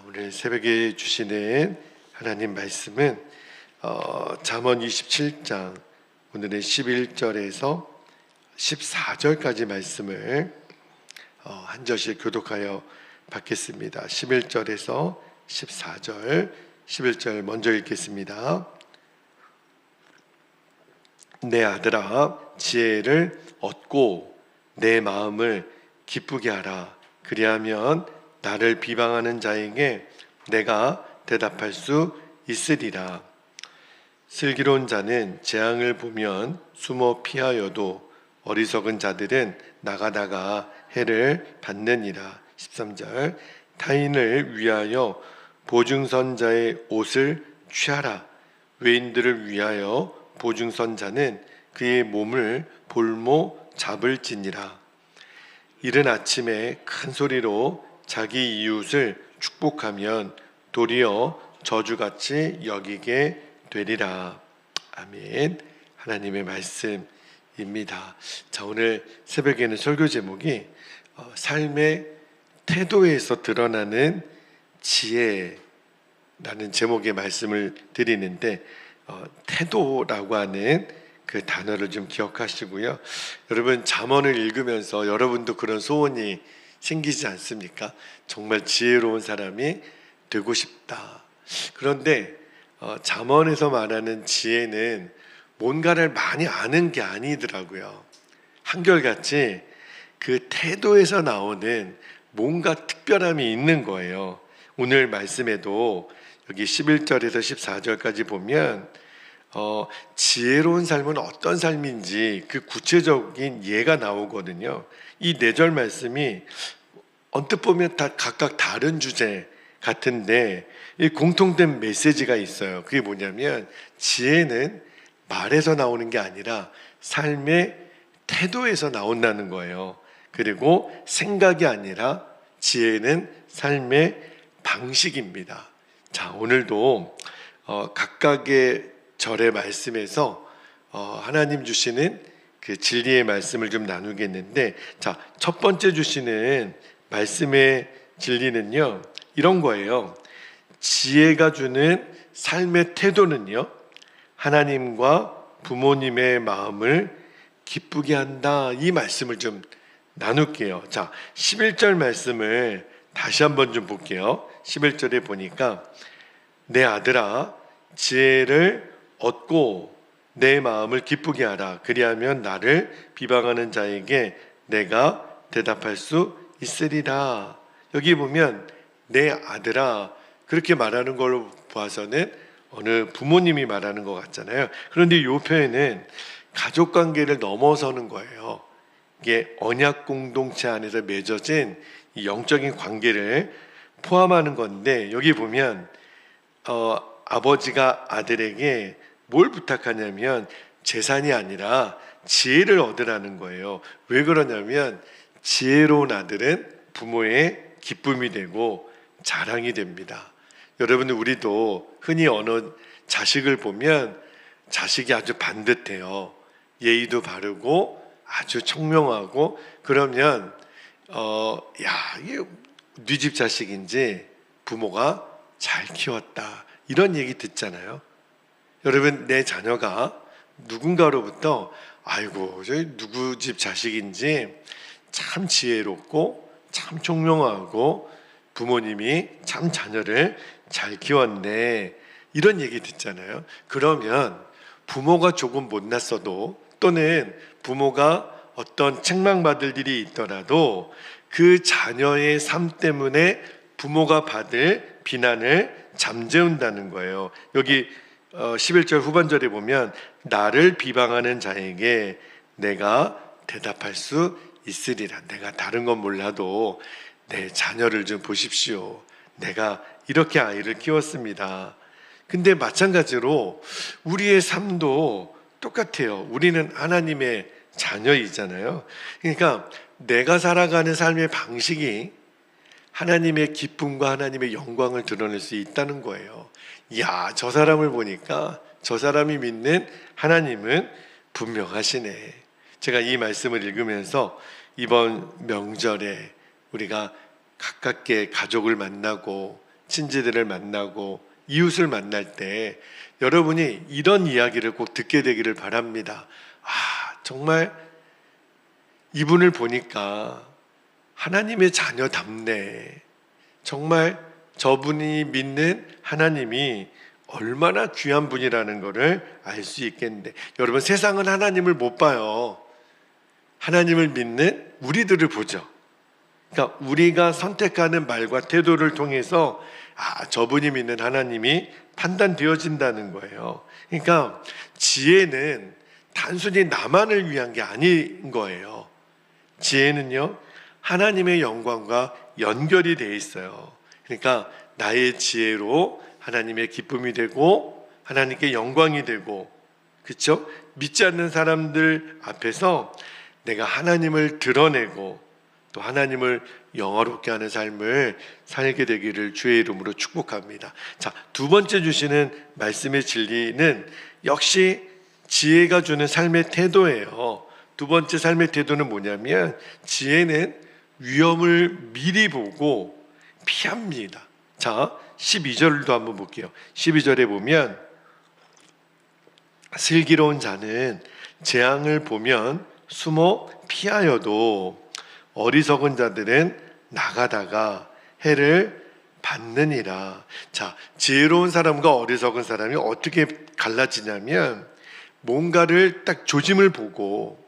오늘 새벽에 주시는 하나님 말씀은 잠언 27장 오늘의 11절에서 14절까지 말씀을 한 절씩 교독하여 받겠습니다. 11절에서 14절, 11절 먼저 읽겠습니다. 내 아들아, 지혜를 얻고 내 마음을 기쁘게 하라. 그리하면 나를 비방하는 자에게 내가 대답할 수 있으리라. 슬기로운 자는 재앙을 보면 숨어 피하여도 어리석은 자들은 나가다가 해를 받느니라. 13절 타인을 위하여 보증선자의 옷을 취하라. 외인들을 위하여 보증선자는 그의 몸을 볼모 잡을지니라. 이른 아침에 큰 소리로 자기 이웃을 축복하면 도리어 저주같이 여기게 되리라. 아멘. 하나님의 말씀입니다. 자, 오늘 새벽에는 설교 제목이 삶의 태도에서 드러나는 지혜라는 제목의 말씀을 드리는데 태도라고 하는 그 단어를 좀 기억하시고요. 여러분 잠언을 읽으면서 여러분도 그런 소원이 생기지 않습니까? 정말 지혜로운 사람이 되고 싶다. 그런데 잠언에서 말하는 지혜는 뭔가를 많이 아는 게 아니더라고요. 한결같이 그 태도에서 나오는 뭔가 특별함이 있는 거예요. 오늘 말씀에도 여기 11절에서 14절까지 보면 지혜로운 삶은 어떤 삶인지 그 구체적인 예가 나오거든요. 이 4절 말씀이 언뜻 보면 다 각각 다른 주제 같은데 이 공통된 메시지가 있어요. 그게 뭐냐면 지혜는 말에서 나오는 게 아니라 삶의 태도에서 나온다는 거예요. 그리고 생각이 아니라 지혜는 삶의 방식입니다. 자, 오늘도 각각의 절의 말씀에서 하나님 주시는 그 진리의 말씀을 좀 나누겠는데, 자, 첫 번째 주시는 말씀의 진리는요 이런 거예요. 지혜가 주는 삶의 태도는요 하나님과 부모님의 마음을 기쁘게 한다. 이 말씀을 좀 나눌게요. 자, 11절 말씀을 다시 한번 좀 볼게요. 11절에 보니까 내 아들아, 지혜를 얻고 내 마음을 기쁘게 하라. 그리하면 나를 비방하는 자에게 내가 대답할 수 있으리라. 여기 보면 내 아들아 그렇게 말하는 걸로 봐서는 어느 부모님이 말하는 것 같잖아요. 그런데 이 표현은 가족관계를 넘어서는 거예요. 이게 언약 공동체 안에서 맺어진 이 영적인 관계를 포함하는 건데, 여기 보면 아버지가 아들에게 뭘 부탁하냐면 재산이 아니라 지혜를 얻으라는 거예요. 왜 그러냐면 지혜로운 아들은 부모의 기쁨이 되고 자랑이 됩니다. 여러분, 우리도 흔히 어느 자식을 보면 자식이 아주 반듯해요. 예의도 바르고 아주 청명하고 그러면 이게 네 집 자식인지 부모가 잘 키웠다 이런 얘기 듣잖아요. 여러분, 내 자녀가 누군가로부터 아이고 저희 누구 집 자식인지 참 지혜롭고 참 총명하고 부모님이 참 자녀를 잘 키웠네 이런 얘기 듣잖아요. 그러면 부모가 조금 못났어도 또는 부모가 어떤 책망받을 일이 있더라도 그 자녀의 삶 때문에 부모가 받을 비난을 잠재운다는 거예요. 여기 11절 후반절에 보면 나를 비방하는 자에게 내가 대답할 수 있으리라. 내가 다른 건 몰라도 내 자녀를 좀 보십시오. 내가 이렇게 아이를 키웠습니다. 근데 마찬가지로 우리의 삶도 똑같아요. 우리는 하나님의 자녀이잖아요. 그러니까 내가 살아가는 삶의 방식이 하나님의 기쁨과 하나님의 영광을 드러낼 수 있다는 거예요. 이야, 저 사람을 보니까 저 사람이 믿는 하나님은 분명하시네. 제가 이 말씀을 읽으면서 이번 명절에 우리가 가깝게 가족을 만나고 친지들을 만나고 이웃을 만날 때 여러분이 이런 이야기를 꼭 듣게 되기를 바랍니다. 정말 이분을 보니까 하나님의 자녀답네. 정말 저분이 믿는 하나님이 얼마나 귀한 분이라는 것을 알 수 있겠는데, 여러분, 세상은 하나님을 못 봐요. 하나님을 믿는 우리들을 보죠. 그러니까 우리가 선택하는 말과 태도를 통해서 저분이 믿는 하나님이 판단되어진다는 거예요. 그러니까 지혜는 단순히 나만을 위한 게 아닌 거예요. 지혜는요, 하나님의 영광과 연결이 돼 있어요. 그러니까 나의 지혜로 하나님의 기쁨이 되고 하나님께 영광이 되고, 그렇죠? 믿지 않는 사람들 앞에서 내가 하나님을 드러내고 또 하나님을 영화롭게 하는 삶을 살게 되기를 주의 이름으로 축복합니다. 자, 두 번째 주시는 말씀의 진리는 역시 지혜가 주는 삶의 태도예요. 두 번째 삶의 태도는 뭐냐면, 지혜는 위험을 미리 보고 피합니다. 자, 12절도 한번 볼게요. 12절에 보면, 슬기로운 자는 재앙을 보면 숨어 피하여도 어리석은 자들은 나가다가 해를 받느니라. 자, 지혜로운 사람과 어리석은 사람이 어떻게 갈라지냐면, 뭔가를 딱 조짐을 보고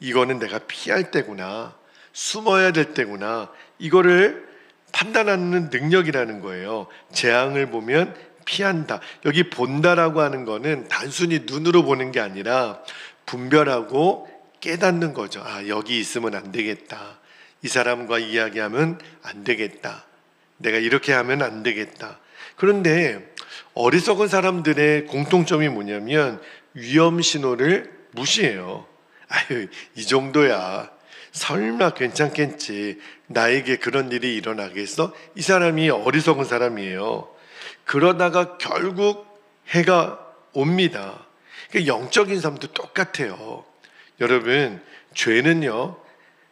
이거는 내가 피할 때구나, 숨어야 될 때구나, 이거를 판단하는 능력이라는 거예요. 재앙을 보면 피한다. 여기 본다라고 하는 거는 단순히 눈으로 보는 게 아니라 분별하고 깨닫는 거죠. 여기 있으면 안 되겠다. 이 사람과 이야기하면 안 되겠다. 내가 이렇게 하면 안 되겠다. 그런데 어리석은 사람들의 공통점이 뭐냐면 위험 신호를 무시해요. 이 정도야, 설마 괜찮겠지, 나에게 그런 일이 일어나겠어? 이 사람이 어리석은 사람이에요. 그러다가 결국 해가 옵니다. 영적인 삶도 똑같아요. 여러분, 죄는요,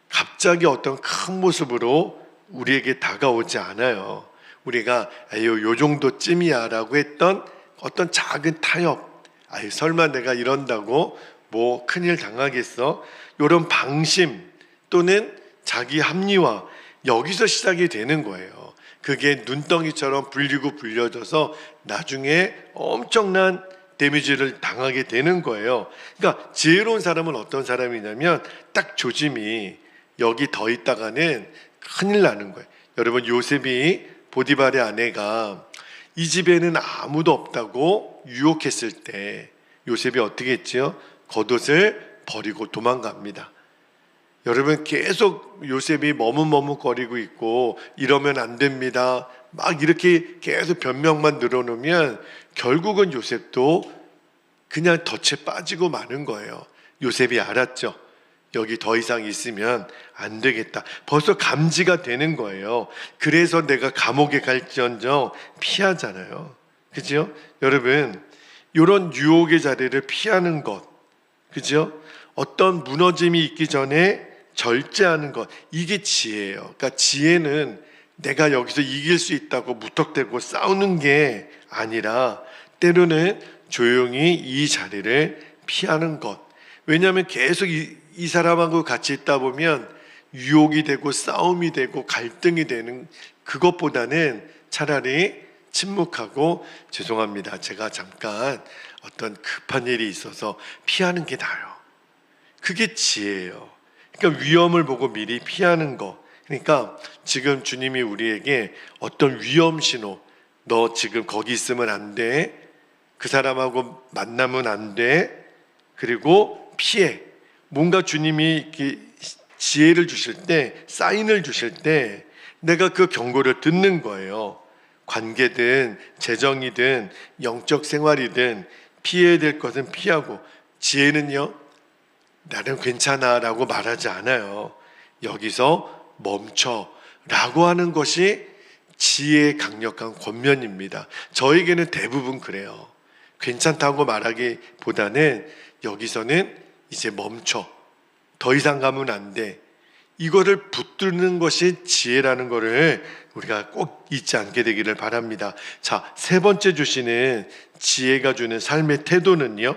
갑자기 어떤 큰 모습으로 우리에게 다가오지 않아요. 우리가 요 정도쯤이야 라고 했던 어떤 작은 타협, 설마 내가 이런다고 뭐 큰일 당하겠어? 이런 방심 또는 자기 합리화, 여기서 시작이 되는 거예요. 그게 눈덩이처럼 불리고 불려져서 나중에 엄청난 데미지를 당하게 되는 거예요. 그러니까 지혜로운 사람은 어떤 사람이냐면 딱 조짐이 여기 더 있다가는 큰일 나는 거예요. 여러분, 요셉이 보디발의 아내가 이 집에는 아무도 없다고 유혹했을 때 요셉이 어떻게 했죠? 겉옷을 버리고 도망갑니다. 여러분, 계속 요셉이 머뭇머뭇거리고 있고 이러면 안 됩니다, 막 이렇게 계속 변명만 늘어놓으면 결국은 요셉도 그냥 덫에 빠지고 마는 거예요. 요셉이 알았죠. 여기 더 이상 있으면 안 되겠다. 벌써 감지가 되는 거예요. 그래서 내가 감옥에 갈지언정 피하잖아요. 그죠? 여러분, 이런 유혹의 자리를 피하는 것, 그죠? 어떤 무너짐이 있기 전에 절제하는 것, 이게 지혜예요. 그러니까 지혜는 내가 여기서 이길 수 있다고 무턱대고 싸우는 게 아니라 때로는 조용히 이 자리를 피하는 것. 왜냐하면 계속 이 사람하고 같이 있다 보면 유혹이 되고 싸움이 되고 갈등이 되는, 그것보다는 차라리 침묵하고 죄송합니다, 제가 잠깐 어떤 급한 일이 있어서 피하는 게 나아요. 그게 지혜예요. 그러니까 위험을 보고 미리 피하는 거. 그러니까 지금 주님이 우리에게 어떤 위험 신호, 너 지금 거기 있으면 안 돼, 그 사람하고 만나면 안 돼, 그리고 피해. 뭔가 주님이 이렇게 지혜를 주실 때, 사인을 주실 때 내가 그 경고를 듣는 거예요. 관계든 재정이든 영적 생활이든 피해야 될 것은 피하고, 지혜는요, 나는 괜찮아 라고 말하지 않아요. 여기서 멈춰 라고 하는 것이 지혜의 강력한 권면입니다. 저에게는 대부분 그래요. 괜찮다고 말하기보다는 여기서는 이제 멈춰, 더 이상 가면 안 돼, 이거를 붙드는 것이 지혜라는 것을 우리가 꼭 잊지 않게 되기를 바랍니다. 자, 세 번째 주시는 지혜가 주는 삶의 태도는요,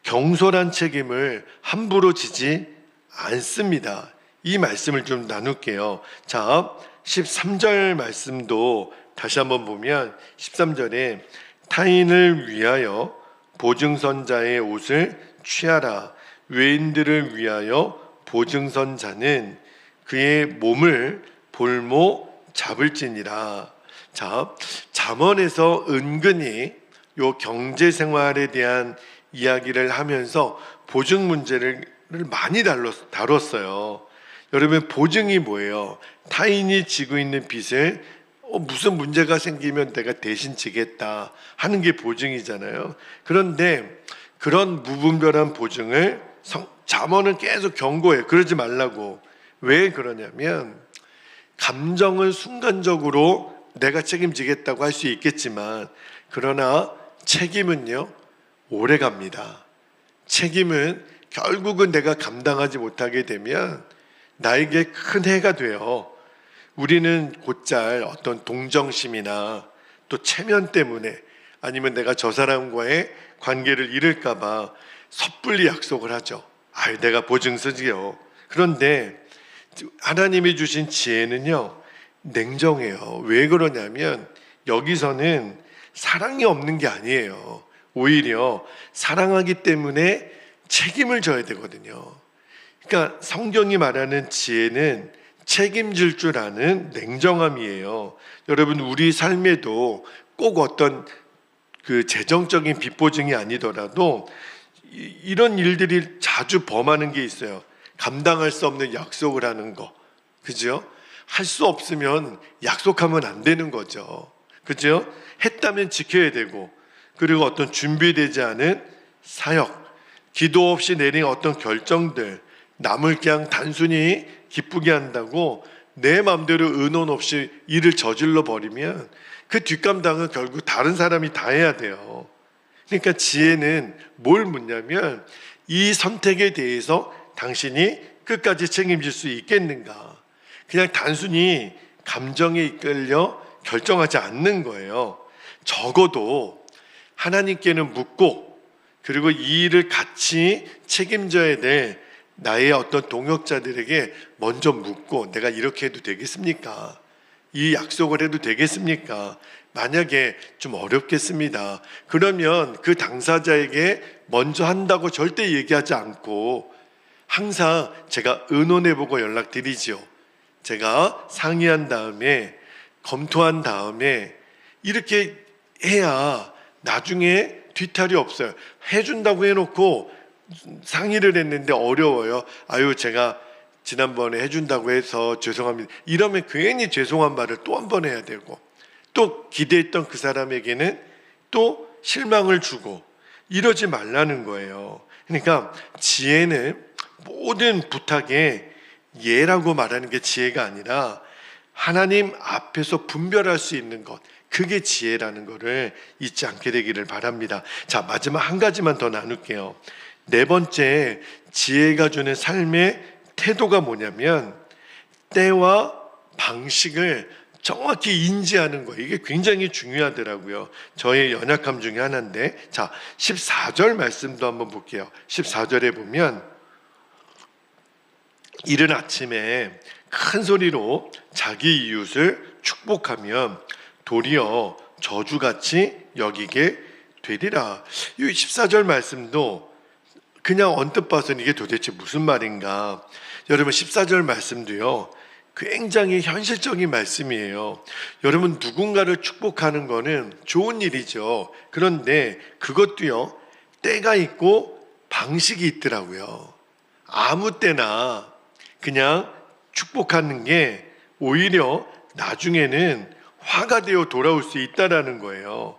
경솔한 책임을 함부로 지지 않습니다. 이 말씀을 좀 나눌게요. 자, 13절 말씀도 다시 한번 보면 13절에 타인을 위하여 보증선자의 옷을 취하라. 외인들을 위하여 보증선자는 그의 몸을 볼모 잡을지니라. 자, 잠언에서 은근히 요 경제 생활에 대한 이야기를 하면서 보증 문제를 많이 다뤘어요. 여러분, 보증이 뭐예요? 타인이 지고 있는 빚을 무슨 문제가 생기면 내가 대신 지겠다 하는 게 보증이잖아요. 그런데 그런 무분별한 보증을 잠언은 계속 경고해요. 그러지 말라고. 왜 그러냐면, 감정은 순간적으로 내가 책임지겠다고 할 수 있겠지만, 그러나 책임은요, 오래 갑니다. 책임은 결국은 내가 감당하지 못하게 되면 나에게 큰 해가 돼요. 우리는 곧잘 어떤 동정심이나 또 체면 때문에, 아니면 내가 저 사람과의 관계를 잃을까봐 섣불리 약속을 하죠. 내가 보증 서지요. 그런데 하나님이 주신 지혜는요, 냉정해요. 왜 그러냐면 여기서는 사랑이 없는 게 아니에요. 오히려 사랑하기 때문에 책임을 져야 되거든요. 그러니까 성경이 말하는 지혜는 책임질 줄 아는 냉정함이에요. 여러분, 우리 삶에도 꼭 어떤 그 재정적인 빚보증이 아니더라도 이런 일들이 자주 범하는 게 있어요. 감당할 수 없는 약속을 하는 거, 그죠? 할 수 없으면 약속하면 안 되는 거죠, 그죠? 했다면 지켜야 되고, 그리고 어떤 준비되지 않은 사역, 기도 없이 내린 어떤 결정들, 남을 그냥 단순히 기쁘게 한다고 내 마음대로 의논 없이 일을 저질러 버리면 그 뒷감당은 결국 다른 사람이 다 해야 돼요. 그러니까 지혜는 뭘 묻냐면, 이 선택에 대해서 당신이 끝까지 책임질 수 있겠는가. 그냥 단순히 감정에 이끌려 결정하지 않는 거예요. 적어도 하나님께는 묻고, 그리고 이 일을 같이 책임져야 될 나의 어떤 동역자들에게 먼저 묻고, 내가 이렇게 해도 되겠습니까? 이 약속을 해도 되겠습니까? 만약에 좀 어렵겠습니다. 그러면 그 당사자에게 먼저 한다고 절대 얘기하지 않고, 항상 제가 의논해보고 연락드리죠. 제가 상의한 다음에, 검토한 다음에 이렇게 해야 나중에 뒤탈이 없어요. 해준다고 해놓고 상의를 했는데 어려워요. 제가 지난번에 해준다고 해서 죄송합니다. 이러면 괜히 죄송한 말을 또 한 번 해야 되고, 또 기대했던 그 사람에게는 또 실망을 주고, 이러지 말라는 거예요. 그러니까 지혜는 모든 부탁에 예라고 말하는 게 지혜가 아니라 하나님 앞에서 분별할 수 있는 것, 그게 지혜라는 것을 잊지 않게 되기를 바랍니다. 자, 마지막 한 가지만 더 나눌게요. 네 번째, 지혜가 주는 삶의 태도가 뭐냐면, 때와 방식을 정확히 인지하는 거예요. 이게 굉장히 중요하더라고요. 저의 연약함 중에 하나인데, 자, 14절 말씀도 한번 볼게요. 14절에 보면, 이른 아침에 큰 소리로 자기 이웃을 축복하면 도리어 저주같이 여기게 되리라. 이 14절 말씀도 그냥 언뜻 봐서는 이게 도대체 무슨 말인가. 여러분, 14절 말씀도요, 굉장히 현실적인 말씀이에요. 여러분, 누군가를 축복하는 거는 좋은 일이죠. 그런데 그것도요, 때가 있고 방식이 있더라고요. 아무 때나 그냥 축복하는 게 오히려 나중에는 화가 되어 돌아올 수 있다라는 거예요.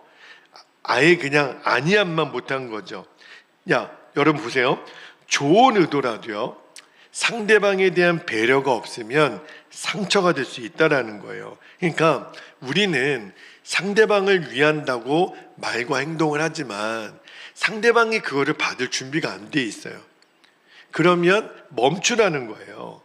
아예 그냥 아니함만 못한 거죠. 여러분 보세요. 좋은 의도라도요, 상대방에 대한 배려가 없으면 상처가 될 수 있다라는 거예요. 그러니까 우리는 상대방을 위한다고 말과 행동을 하지만 상대방이 그거를 받을 준비가 안 돼 있어요. 그러면 멈추라는 거예요.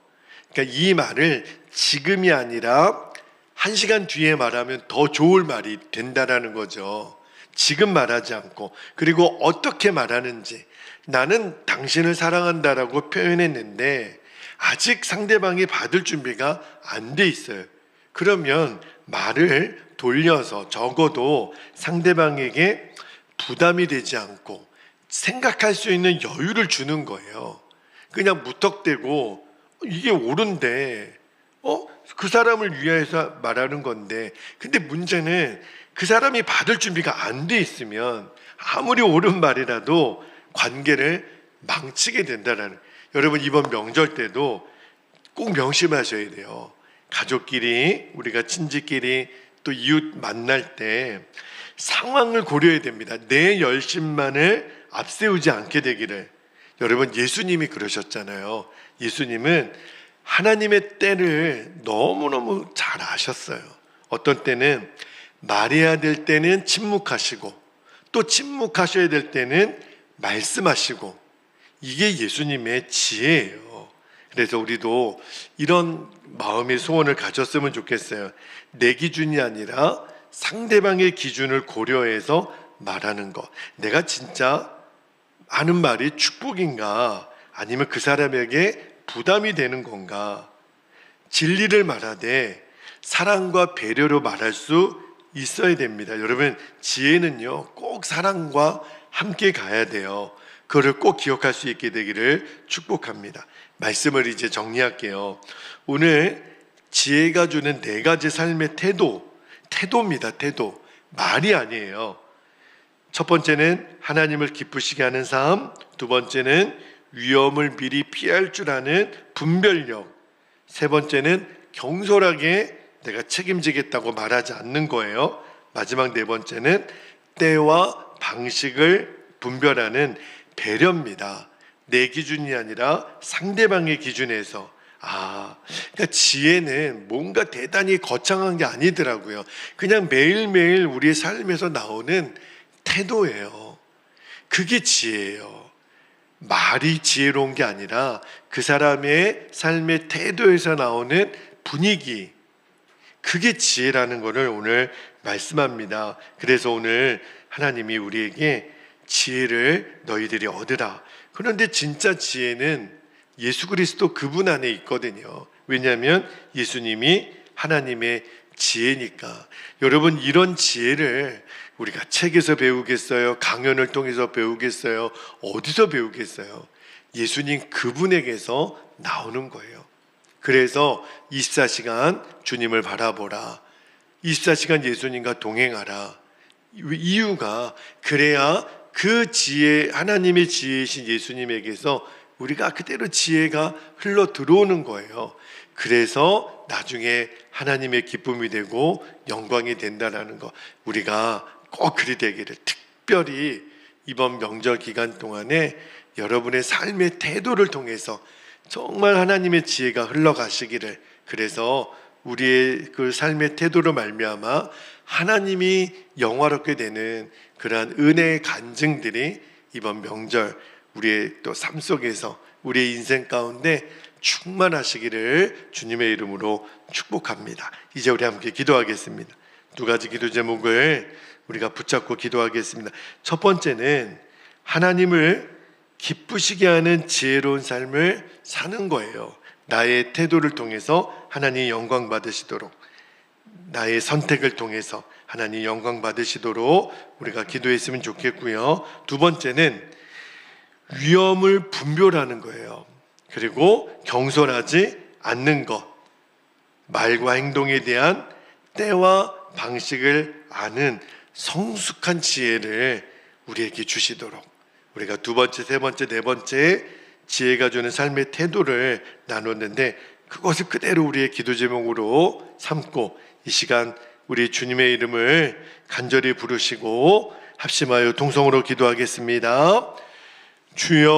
그러니까 이 말을 지금이 아니라 1시간 뒤에 말하면 더 좋을 말이 된다라는 거죠. 지금 말하지 않고, 그리고 어떻게 말하는지, 나는 당신을 사랑한다라고 표현했는데 아직 상대방이 받을 준비가 안 돼 있어요. 그러면 말을 돌려서 적어도 상대방에게 부담이 되지 않고 생각할 수 있는 여유를 주는 거예요. 그냥 무턱대고 이게 옳은데 그 사람을 위해서 말하는 건데, 근데 문제는 그 사람이 받을 준비가 안 돼 있으면 아무리 옳은 말이라도 관계를 망치게 된다라는. 여러분, 이번 명절 때도 꼭 명심하셔야 돼요. 가족끼리, 우리가 친지끼리 또 이웃 만날 때 상황을 고려해야 됩니다. 내 열심만을 앞세우지 않게 되기를. 여러분, 예수님이 그러셨잖아요. 예수님은 하나님의 때를 너무너무 잘 아셨어요. 어떤 때는 말해야 될 때는 침묵하시고, 또 침묵하셔야 될 때는 말씀하시고, 이게 예수님의 지혜예요. 그래서 우리도 이런 마음의 소원을 가졌으면 좋겠어요. 내 기준이 아니라 상대방의 기준을 고려해서 말하는 것. 내가 진짜 하는 말이 축복인가, 아니면 그 사람에게 부담이 되는 건가. 진리를 말하되 사랑과 배려로 말할 수 있어야 됩니다. 여러분, 지혜는요 꼭 사랑과 함께 가야 돼요. 그거를 꼭 기억할 수 있게 되기를 축복합니다. 말씀을 이제 정리할게요. 오늘 지혜가 주는 4가지 삶의 태도입니다. 태도. 말이 아니에요. 첫 번째는 하나님을 기쁘시게 하는 삶, 두 번째는 위험을 미리 피할 줄 아는 분별력, 세 번째는 경솔하게 내가 책임지겠다고 말하지 않는 거예요. 마지막 4번째는 때와 방식을 분별하는 배려입니다. 내 기준이 아니라 상대방의 기준에서. 그러니까 지혜는 뭔가 대단히 거창한 게 아니더라고요. 그냥 매일매일 우리의 삶에서 나오는 태도예요. 그게 지혜예요. 말이 지혜로운 게 아니라 그 사람의 삶의 태도에서 나오는 분위기, 그게 지혜라는 것을 오늘 말씀합니다. 그래서 오늘 하나님이 우리에게 지혜를 너희들이 얻으라. 그런데 진짜 지혜는 예수 그리스도 그분 안에 있거든요. 왜냐하면 예수님이 하나님의 지혜니까. 여러분, 이런 지혜를 우리가 책에서 배우겠어요? 강연을 통해서 배우겠어요? 어디서 배우겠어요? 예수님 그분에게서 나오는 거예요. 그래서 24시간 주님을 바라보라. 24시간 예수님과 동행하라. 이유가 그래야 그 지혜, 하나님의 지혜이신 예수님에게서 우리가 그대로 지혜가 흘러 들어오는 거예요. 그래서 나중에 하나님의 기쁨이 되고 영광이 된다는 거, 우리가 꼭 그리 되기를. 특별히 이번 명절 기간 동안에 여러분의 삶의 태도를 통해서 정말 하나님의 지혜가 흘러가시기를. 그래서 우리의 그 삶의 태도로 말미암아 하나님이 영화롭게 되는 그러한 은혜의 간증들이 이번 명절 우리의 또 삶 속에서, 우리의 인생 가운데 충만하시기를 주님의 이름으로 축복합니다. 이제 우리 함께 기도하겠습니다. 2가지 기도 제목을 우리가 붙잡고 기도하겠습니다. 첫 번째는 하나님을 기쁘시게 하는 지혜로운 삶을 사는 거예요. 나의 태도를 통해서 하나님 영광 받으시도록, 나의 선택을 통해서 하나님 영광 받으시도록 우리가 기도했으면 좋겠고요. 두 번째는 위험을 분별하는 거예요. 그리고 경솔하지 않는 것, 말과 행동에 대한 때와 방식을 아는 성숙한 지혜를 우리에게 주시도록, 우리가 2번째, 3번째, 4번째 지혜가 주는 삶의 태도를 나눴는데 그것을 그대로 우리의 기도 제목으로 삼고 이 시간 우리 주님의 이름을 간절히 부르시고 합심하여 동성으로 기도하겠습니다. 주여